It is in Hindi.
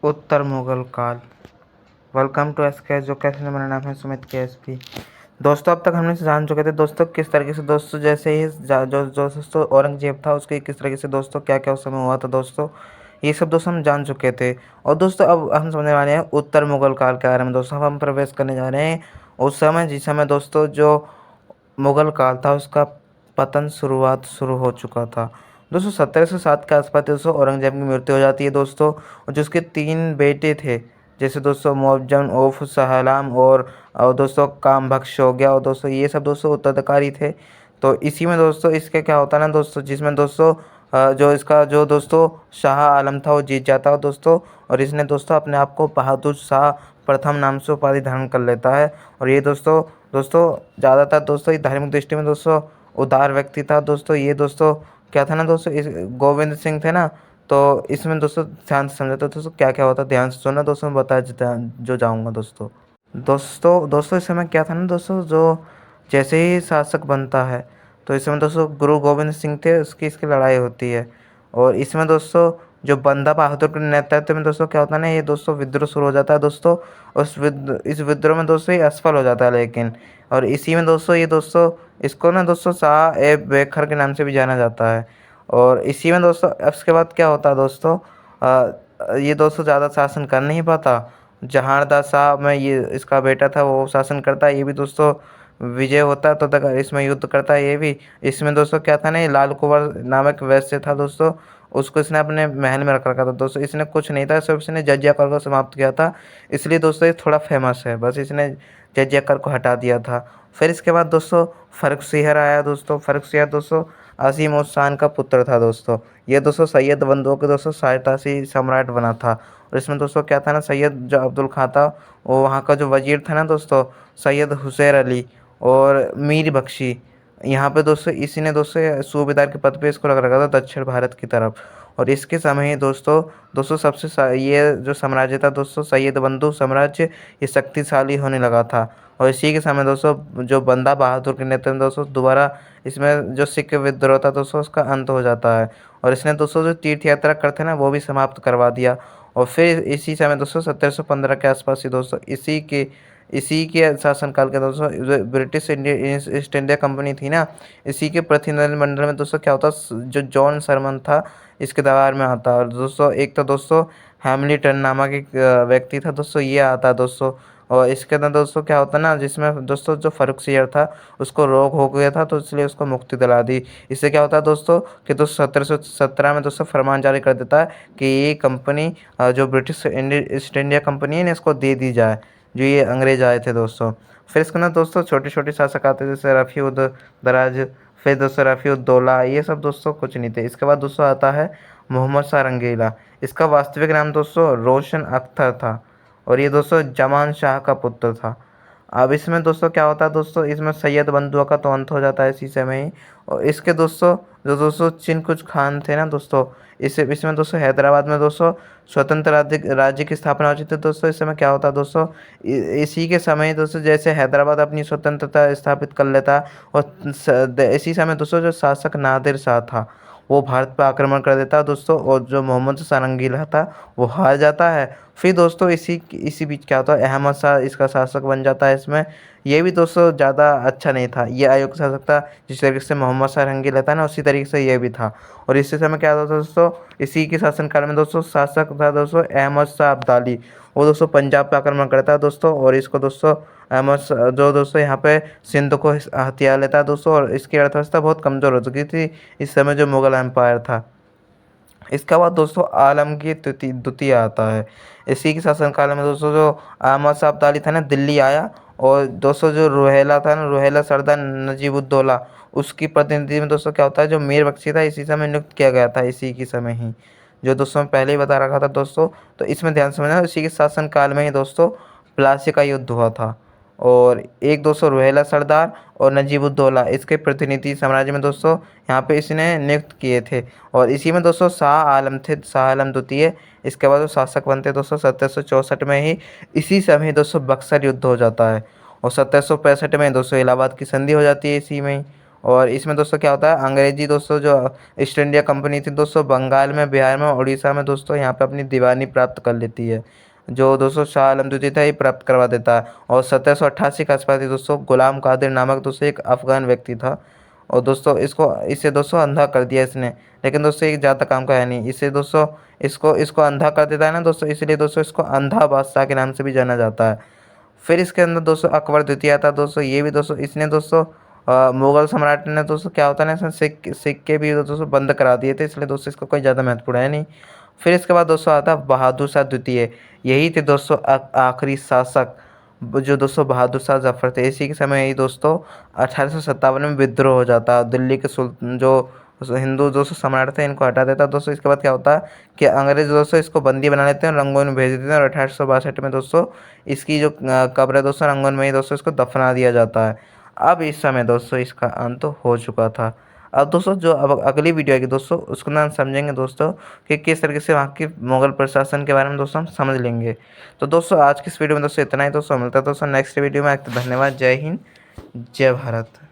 उत्तर मुगल काल। वेलकम टू एस के एजुकेशन। मेरा नाम है सुमित के एस पी। दोस्तों, अब तक हमने जान चुके थे दोस्तों किस तरीके से दोस्तों जैसे ही जो दोस्तों औरंगजेब था उसके किस तरीके से दोस्तों क्या क्या उस समय हुआ था दोस्तों, ये सब दोस्तों हम जान चुके थे। और दोस्तों अब हम समझने वाले हैं उत्तर मुगल काल के बारे में। दोस्तों अब हम प्रवेश करने जा रहे हैं उस समय जिस समय दोस्तों जो मुगल काल था उसका पतन शुरू हो चुका था। दोस्तों 1707 के आसपास दोस्तों औरंगजेब की मृत्यु हो जाती है दोस्तों। और जो उसके 3 बेटे थे, जैसे दोस्तों मुअज्जम उर्फ शाहआलम और दोस्तों कामबख्श हो गया, और दोस्तों ये सब दोस्तों उत्तराधिकारी थे। तो इसी में दोस्तों इसके क्या होता है ना दोस्तों, जिसमें दोस्तों जो इसका जो दोस्तों शाह आलम था वो जीत जाता है दोस्तों। और इसने दोस्तों अपने आप को बहादुर शाह प्रथम नाम से उपाधि धारण कर लेता है। और ये दोस्तों दोस्तों ज़्यादातर दोस्तों ये धार्मिक दृष्टि में दोस्तों उदार व्यक्ति था दोस्तों। ये दोस्तों क्या था ना दोस्तों, इस गोविंद सिंह थे ना, तो इसमें दोस्तों ध्यान से समझा था दोस्तों क्या क्या होता है, ध्यान से सुनना दोस्तों, मैं बताया जो जाऊँगा दोस्तों। दोस्तों इस समय क्या था ना दोस्तों, जो जैसे ही शासक बनता है तो इस समय दोस्तों गुरु गोविंद सिंह थे, उसकी इसकी लड़ाई होती है। और इसमें दोस्तों जो बंदा बहादुर के नेतृत्व में दोस्तों क्या होता है ना, ये दोस्तों विद्रोह शुरू हो जाता है दोस्तों। इस विद्रोह में दोस्तों ये असफल हो जाता है लेकिन, और इसी में दोस्तों ये दोस्तों इसको ना दोस्तों शाह ए बेखर के नाम से भी जाना जाता है। और इसी में दोस्तों अब इसके बाद क्या होता है दोस्तों, ये दोस्तों ज़्यादा शासन कर नहीं पाता। जहानारा शाह में ये इसका बेटा था वो शासन करता है, ये भी दोस्तों विजय होता है तो तक इसमें युद्ध करता है ये भी। इसमें दोस्तों क्या था ना, ये लाल कुंवर नामक वैश्य था दोस्तों, उसको इसने अपने महल में रख रखा था दोस्तों। इसने कुछ नहीं था, सिर्फ इसने जजिया कर को समाप्त किया था, इसलिए दोस्तों ये थोड़ा फेमस है, बस इसने जजिया कर को हटा दिया था। फिर इसके बाद दोस्तों फ़र्रुखसिहर आया दोस्तों। फ़र्रुखसिहर दोस्तों असीम उद शान का पुत्र था दोस्तों। ये दोस्तों सैयद बंधुओं के दोस्तों शाही सम्राट बना था। और इसमें दोस्तों क्या था ना, सैयद जो अब्दुल खां था वो वहाँ का जो वजीर था ना दोस्तों, सैयद हुसैन अली और मीर बख्शी, यहाँ पे दोस्तों इसी ने दोस्तों सूबेदार के पद पे इसको रख रखा था दक्षिण भारत की तरफ। और इसके समय ही दोस्तों ये जो साम्राज्य था दोस्तों सैयद बंधु साम्राज्य, ये शक्तिशाली होने लगा था। और इसी के समय दोस्तों जो बंदा बहादुर के नेतृत्व में दोस्तों दोबारा इसमें जो सिख विद्रोह था दोस्तों उसका अंत हो जाता है। और इसने दोस्तों जो तीर्थ यात्रा करते ना वो भी समाप्त करवा दिया। और फिर इसी समय दोस्तों 1715 के आसपास ही दोस्तों इसी के शासनकाल के दोस्तों जो ब्रिटिश ईस्ट इंडिया कंपनी थी ना, इसी के प्रतिनिधिमंडल में दोस्तों क्या होता, जो जॉन सरमन था इसके दरबार में आता। और दोस्तों एक तो दोस्तों हैमिल्टन नामक एक व्यक्ति था दोस्तों, ये आता दोस्तों। और इसके अंदर दोस्तों क्या होता ना, जिसमें दोस्तों जो फ़र्रुखसिहर था उसको रोग हो गया था तो इसलिए उसको मुक्ति दिला दी। इससे क्या होता है दोस्तों कि दोस्तों 1717 में दोस्तों फरमान जारी कर देता है कि ये कंपनी जो ब्रिटिश ईस्ट इंडिया कंपनी है ना इसको दे दी जाए, जो ये अंग्रेज आए थे दोस्तों। फिर इसके अंदर दोस्तों छोटे छोटे शासक आते थे जैसे रफ़ी उद दराज, फिर दोस्तों रफ़ी उद दौला, ये सब दोस्तों कुछ नहीं थे। इसके बाद दोस्तों आता है मोहम्मद शाह रंगीला। इसका वास्तविक नाम दोस्तों रोशन अख्तर था और ये दोस्तों जमान शाह का पुत्र था। अब इसमें दोस्तों क्या होता है दोस्तों, इसमें सैयद बंधुआ का तो अंत हो जाता है इसी समय ही। और इसके दोस्तों जो दोस्तों चिन कुछ खान थे ना दोस्तों, इसमें दोस्तों हैदराबाद में दोस्तों स्वतंत्र राज्य की स्थापना हो चुकी थी दोस्तों। इस समय क्या होता है दोस्तों, इसी के समय दोस्तों जैसे हैदराबाद अपनी स्वतंत्रता स्थापित कर लेता है, और इसी समय दोस्तों जो शासक नादिर शाह था वो भारत पर आक्रमण कर देता है दोस्तों, और जो मोहम्मद शाह रंगीला था वो हार जाता है। फिर दोस्तों इसी बीच क्या होता है, अहमद शाह इसका शासक बन जाता है इसमें। ये भी दोस्तों ज़्यादा अच्छा नहीं था, ये अयोग्य शासक था। जिस तरीके से मोहम्मद शाह रंगीला था ना उसी तरीके से ये भी था। और इसी समय क्या होता था दोस्तों, इसी के शासनकाल में दोस्तों शासक था दोस्तों अहमद शाह अब्दाली। वो दोस्तों पंजाब पर आक्रमण करता है दोस्तों, और इसको दोस्तों जो दोस्तों यहाँ पे सिंध को हथिया लेता है दोस्तों। और इसकी अर्थव्यवस्था बहुत कमज़ोर हो चुकी थी इस समय जो मुगल एम्पायर था। इसके बाद दोस्तों आलमगीर द्वितीय आता है। इसी के शासनकाल में दोस्तों जो अहमद शाह अब्दाली था ना दिल्ली आया, और दोस्तों जो रोहेला था ना, रोहेला सरदार नजीबुद्दौला, उसकी प्रतिनिधि में दोस्तों क्या होता है, जो मीर बख्शी था इसी समय नियुक्त किया गया था इसी के समय ही, जो दोस्तों मैं पहले ही बता रखा था दोस्तों। तो इसमें ध्यान समझना, इसी के शासनकाल में ही दोस्तों प्लासी का युद्ध हुआ था। और एक दोस्तों रोहेला सरदार और नजीबुद्दौला इसके प्रतिनिधि साम्राज्य में दोस्तों यहाँ पे इसने नियुक्त किए थे। और इसी में दोस्तों शाह आलम थे, शाह आलम द्वितीय। इसके बाद वो शासक बनते दोस्तों 1764 में ही। इसी समय दोस्तों बक्सर युद्ध हो जाता है, और 1765 में दोस्तों इलाहाबाद की संधि हो जाती है इसी में ही। और इसमें दोस्तों क्या होता है, अंग्रेजी दोस्तों जो ईस्ट इंडिया कंपनी थी दोस्तों, बंगाल में, बिहार में, उड़ीसा में दोस्तों यहाँ पे अपनी दीवानी प्राप्त कर लेती है। जो दोस्तों शाह आलम द्वितीय था ये प्राप्त करवा देता है। और 1788 के आसपास ही दोस्तों गुलाम कादिर नामक दोस्तों एक अफगान व्यक्ति था, और दोस्तों इसे दोस्तों अंधा कर दिया इसने। लेकिन दोस्तों ये ज़्यादा काम का है नहीं, इसे दोस्तों इसको इसको अंधा कर देता है ना दोस्तों, इसलिए दोस्तों इसको अंधा बादशाह के नाम से भी जाना जाता है। फिर इसके अंदर दोस्तों अकबर द्वितीय था दोस्तों, ये भी दोस्तों इसने दोस्तों मुगल सम्राट ने दोस्तों क्या होता है ना, इसमें सिक्के भी दोस्तों बंद करा दिए थे, इसलिए दोस्तों इसका कोई ज़्यादा महत्वपूर्ण है नहीं। फिर इसके बाद दोस्तों आता है बहादुर शाह द्वितीय, यही थे दोस्तों आखिरी शासक जो दोस्तों बहादुर शाह जफर थे। इसी के समय ही दोस्तों 1857 में विद्रोह हो जाता है, दिल्ली के जो हिंदू दोस्तों सम्राट थे इनको हटा देता दोस्तों। इसके बाद क्या होता है कि अंग्रेज दोस्तों इसको बंदी बना लेते हैं और रंगून में भेज देते हैं, और 1862 में दोस्तों इसकी जो कब्र है दोस्तों रंगून में ही दोस्तों इसको दफना दिया जाता है। अब इस समय दोस्तों इसका अंत हो चुका था। अब दोस्तों जो अब अगली वीडियो आएगी दोस्तों उसको ना हम समझेंगे दोस्तों कि किस तरीके से वहाँ के मुगल प्रशासन के बारे में दोस्तों हम समझ लेंगे। तो दोस्तों आज की इस वीडियो में दोस्तों इतना ही, दोस्तों मिलता है दोस्तों नेक्स्ट वीडियो में। धन्यवाद, जय हिंद, जय भारत।